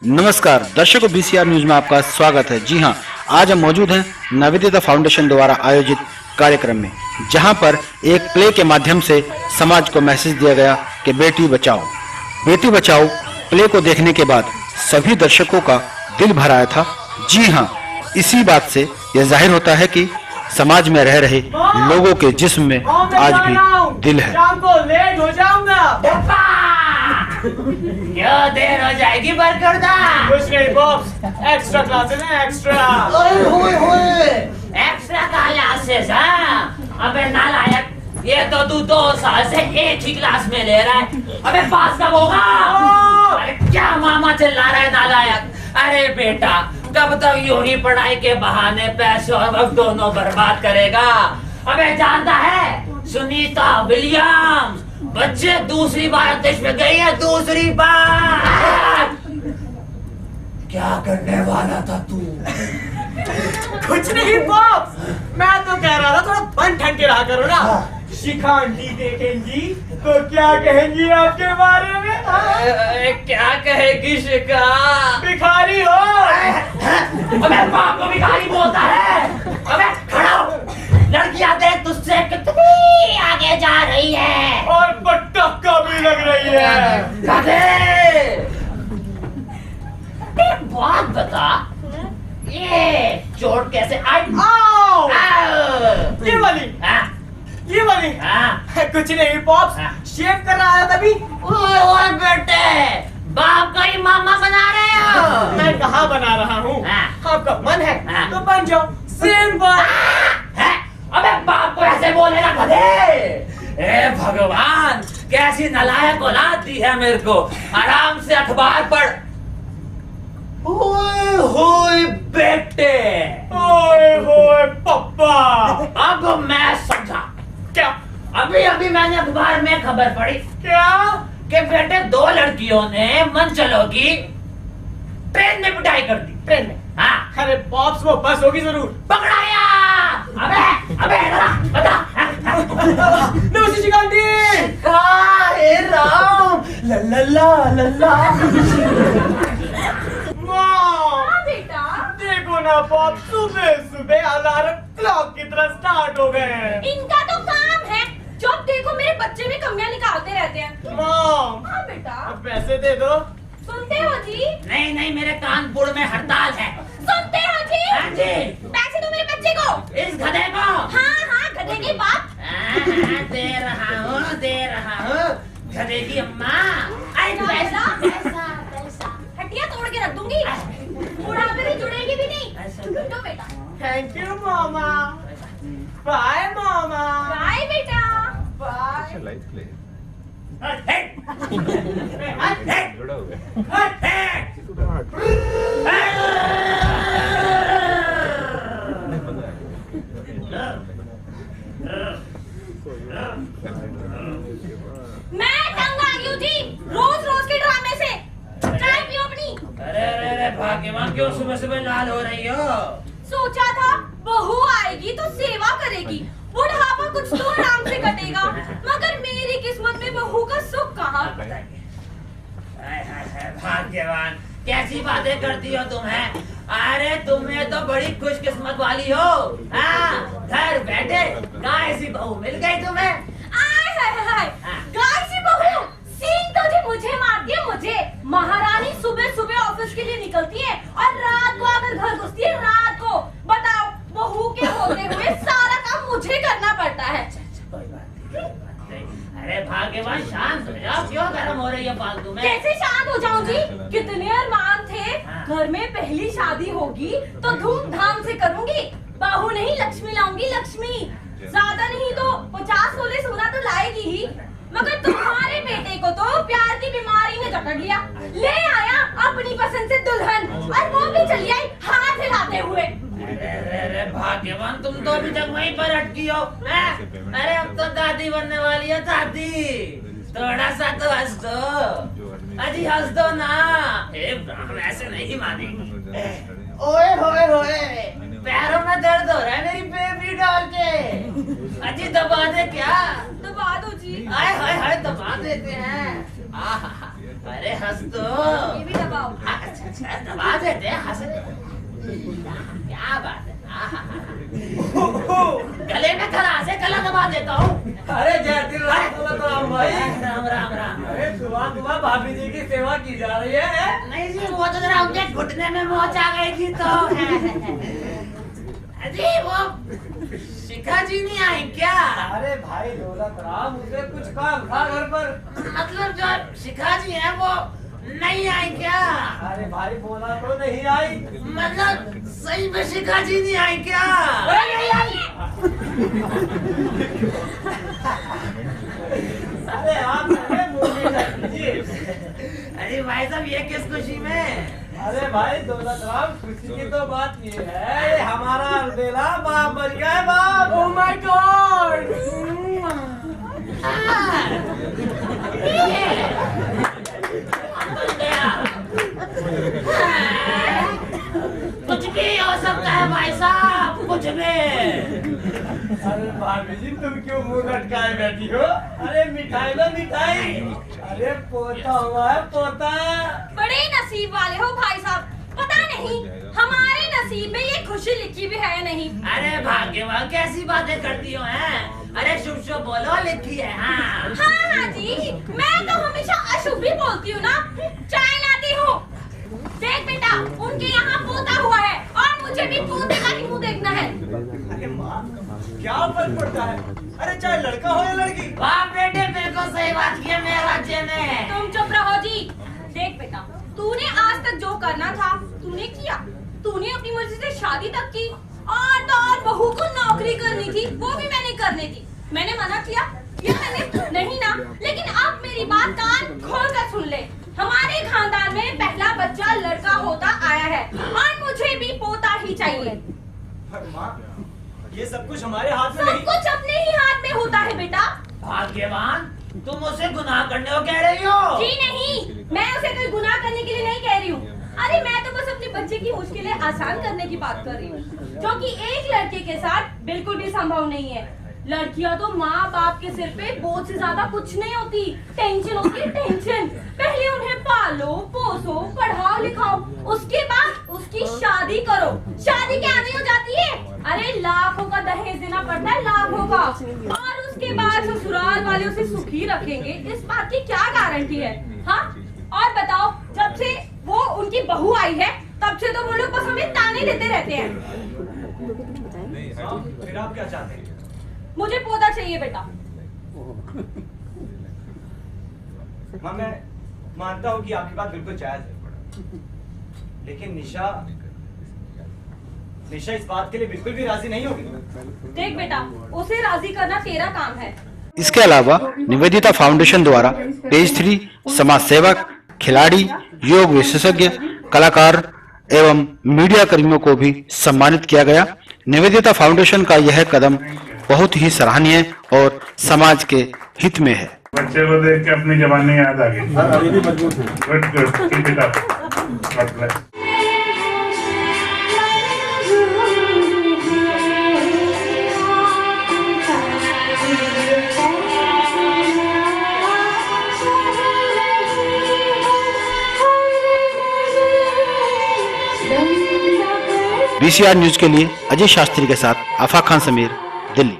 नमस्कार दर्शकों, BCR news में आपका स्वागत है। जी हां, आज हम मौजूद हैं नवोदिता फाउंडेशन द्वारा आयोजित कार्यक्रम में, जहां पर एक प्ले के माध्यम से समाज को मैसेज दिया गया कि बेटी बचाओ प्ले को देखने के बाद सभी दर्शकों का दिल भर आया था। जी हां, इसी बात से यह जाहिर होता है कि समाज में रह रहे लोगों के जिस्म में आज भी दिल है। शाम को लेट हो जाऊंगा। क्या देर हो जाएगी बरकरदा? कुछ नहीं बॉस, एक्स्ट्रा क्लासेस हैं एक्स्ट्रा। Extra classes? अबे नालायक, ये तो तू 2 साल से एक ही क्लास में ले रहा है। अबे पास कब होगा? अरे क्या मामा चिल्ला रहा है नालायक? अरे बेटा, कब तक यूं ही पढ़ाई के बहाने पैसे और वक्त दोनों बर्बाद करेगा? अबे जानता है सुनीता विलियम्स बच्चे दूसरी बार देश में गई है, दूसरी बार। क्या करने वाला था तू? कुछ नहीं बॉस, मैं तो कह रहा था थोड़ा फन ठन के रहा करो ना। शिखा आंटी देखेंगी तो क्या कहेंगी आपके बारे में? क्या कहेगी शिखा? भिखारी हो। अबे बाप को भिखारी बोलता है? अबे खड़ा हो, लड़कियां देख तुझसे कितनी आगे जा रही है और पटक्का भी लग रही है। एक बात बता, ये चोट कैसे आई? आओ! ये वाली हाँ। कुछ नहीं पॉप्स, शेव कर रहा है तभी। ओए बेटे, बाप का ही मामा बना रहे हो? मैं कहाँ बना रहा हूँ? आपका मन है तो बन जाओ। सिंपल। अबे बाप को ऐसे बोलेगा गधे? ए भगवान, कैसी नालायक औलाद दी है मेरे को। आराम से अखबार पढ़। ओए होए बेटे, ओए होए पप्पा। अब मैं समझा। क्या? अभी मैंने अखबार में खबर पढ़ी क्या? कि बेटे 2 लड़कियों ने मन चलो की ट्रेन में पिटाई कर दी। ट्रेन में? हाँ। अरे पॉप्स, वो बस होगी जरूर। पकड़ाया। अबे बता। नमस्ते शिखा आंटी। हे राम, ला। मॉम, बेटा, देखो ना पॉप, सुबह अलार्म क्लॉक की तरह स्टार्ट हो गए हैं। इनका तो काम है, जब देखो मेरे बच्चे भी कमियां निकालते रहते हैं। मॉम, हाँ बेटा, अब पैसे दे दो। सुनते हो जी? नहीं, मेरे कानपुर में हड़ताल है। सुनते हो जी? हाँ जी। पैसे दो मेरे बच्चे को। इस गधे को? हाँ, गधे की बात। दे रहा हूँ। गधे की अम्मा। अरे पैसा। हड्डियां तोड़ के रख दूंगी, बुढ़ापे में जुड़ेगी भी नहीं। दो बेटा। थैंक यू मामा। बाय मामा। बाय बेटा। बाय। मैं तंग आ गई हूँ जी, रोज के ड्रामे से। चाय पियो अपनी। अरे भाग्यवान, क्यों सुबह लाल हो रही हो? सोचा था बहू आएगी तो सेवा करेगी, बुढ़ापा कुछ तो आराम से कटेगा, मगर मेरी किस्मत में बहू का सुख कहाँ। भाग्यवान, कैसी बातें करती हो तुम हैं? अरे तुम्हें तो बड़ी खुशकिस्मत वाली हो। हाँ, घर बैठे गाय सी बहू मिल गई तुम्हें। हाय, गाय सी बहू, सीन तो जी मुझे मार दिया। मुझे महारानी सुबह ऑफिस के लिए निकलती है और रात को आकर घर घुसती है। रात को बताओ, बहू के होते हुए सारा काम मुझे करना पड़ता है। कोई बात नहीं। अरे भाग्यवान, शांत हो जाओ, क्यों गर्म हो रही है फालतू में? कैसे शांत हो जाऊं जी? कितने अरमान थे, घर में पहली शादी होगी तो धूमधाम से करूंगी। बहू नहीं, लक्ष्मी लाऊंगी, लक्ष्मी। ज्यादा नहीं तो 50 तोले सोना तो लाएगी ही, मगर तुम्हारे बेटे को तो प्यार की बीमारी ने जकड़ लिया। ले आया अपनी पसंद से दुल्हन और वो भी चली आई हाथ हिलाते हुए। अरे भाग्यवान, तुम तो अभी तक वहीं पर अटकी हो। अरे अब तो दादी बनने वाली है, दादी। थोड़ा सा तो हंस दो। अजी हंस दो ना। ऐसे नहीं मानेगी। ओए होए, पैरों में दर्द हो रहा है मेरी बेबी डॉल के। अजी दबा दे क्या? दबा दो जी। हाय दबा देते हैं। अरे हंस दो। ये भी दबाओ। अच्छा अच्छा दबा देते हैं, हंस क्या बात है। गले में खरा से गला दबा देता हूँ। अरे जय राम भाई। राम राम राम। अरे सुबह सुबह भाभी जी की सेवा की जा रही है। नहीं जी, वो तो जरा उनके घुटने में मोच आ गई थी तो। अजी वो शिखा जी नहीं आई क्या? अरे भाई दौलत राम, उसे कुछ काम था घर पर। मतलब जो शिखा जी है वो नहीं आई क्या? अरे भाई बोला तो नहीं आई। मतलब सही में शिखा जी नहीं आई क्या? नहीं आई। अरे आप अरे भाई साहब ये किस खुशी में? अरे भाई दौलत राम, खुशी की तो बात ये है, हमारा अलबेला बाप बन गया है बाप। Oh my God. कुछ भी हो सकता है भाई साहब, कुछ भी। अरे भाभी जी तुम क्यों मुंह लटकाए बैठी हो? अरे मिठाई ना मिठाई। अरे पोता हुआ है पोता। बड़े नसीब वाले हो भाई साहब, पता नहीं हमारे नसीब में ये खुशी लिखी भी है नहीं। अरे भाग्यवान, कैसी बातें करती हो हैं? अरे शुभ शुभ बोलो, लिखी है। हाँ हाँ जी, मैं तो हमेशा अशुभ ही बोलती हूँ ना। चाय लाती हूँ। देख बेटा, उनके यहाँ पोता हुआ है और मुझे भी पोते का ही मुँह देखना है। अरे माँ, क्या फर्क पड़ता है? अरे चाहे लड़का हो या लड़की। वाह बेटे, बिल्कुल सही बात की है मेरे राज्य ने। तुम चुप रहो जी। देख बेटा, तूने आज तक जो करना था तूने किया। तूने अपनी मर्जी से शादी तक की और तो और बहू को नौकरी करनी थी, वो भी मैंने करनी थी। मैंने मना किया? ये मैंने नहीं ना। लेकिन अब मेरी बात कान खोल कर सुन ले। हमारे खानदान में पहला बच्चा लड़का होता आया है और मुझे भी पोता ही चाहिए। पर माँ, ये सब कुछ हमारे हाथ में सब नहीं। कुछ अपने ही हाथ में होता है बेटा। भाग्यवान, तुम उसे गुनाह करने को कह रही हो? जी नहीं, मैं उसे कोई गुनाह करने के लिए नहीं कह रही हूँ। अरे मैं तो बस अपने बच्चे की मुश्किलें आसान करने की बात कर रही हूँ, जो कि एक लड़के के साथ बिल्कुल भी संभव नहीं है। लड़कियां तो माँ बाप के सिर पे बोझ से ज्यादा कुछ नहीं होती। टेंशन होती है, टेंशन। पहले उन्हें पालो पोसो, पढ़ाओ लिखाओ, उसके बाद उसकी शादी करो। शादी क्या नहीं हो जाती है? अरे लाखों का दहेज देना पड़ता है, लाखों का। और उसके बाद ससुराल वाले उसे सुखी रखेंगे, इस बात की क्या गारंटी है? हाँ, और बताओ, जब से वो उनकी बहू आई है तब से तो वो लोग बस हमें ताने देते रहते हैं। फिर आप क्या चाहते हैं? मुझे पोता चाहिए बेटा। माँ, मैं मानता हूँ कि आपकी बात बिल्कुल जायज है, लेकिन निशा इस बात के लिए बिल्कुल भी राजी नहीं होगी। देख बेटा, उसे राजी करना तेरा काम है। इसके अलावा निवेदिता फाउंडेशन द्वारा पेज 3 समाज सेवक, खिलाड़ी, योग विशेषज्ञ, कलाकार एवं मीडिया कर्मियों को भी सम्मानित किया गया। निवेदिता फाउंडेशन का यह कदम बहुत ही सराहनीय और समाज के हित में है। बच्चे को देख के अपनी जवानी याद आ गई। Good good, keep it up. BCR news के लिए अजय शास्त्री के साथ आफा खान समीर, दिल्ली।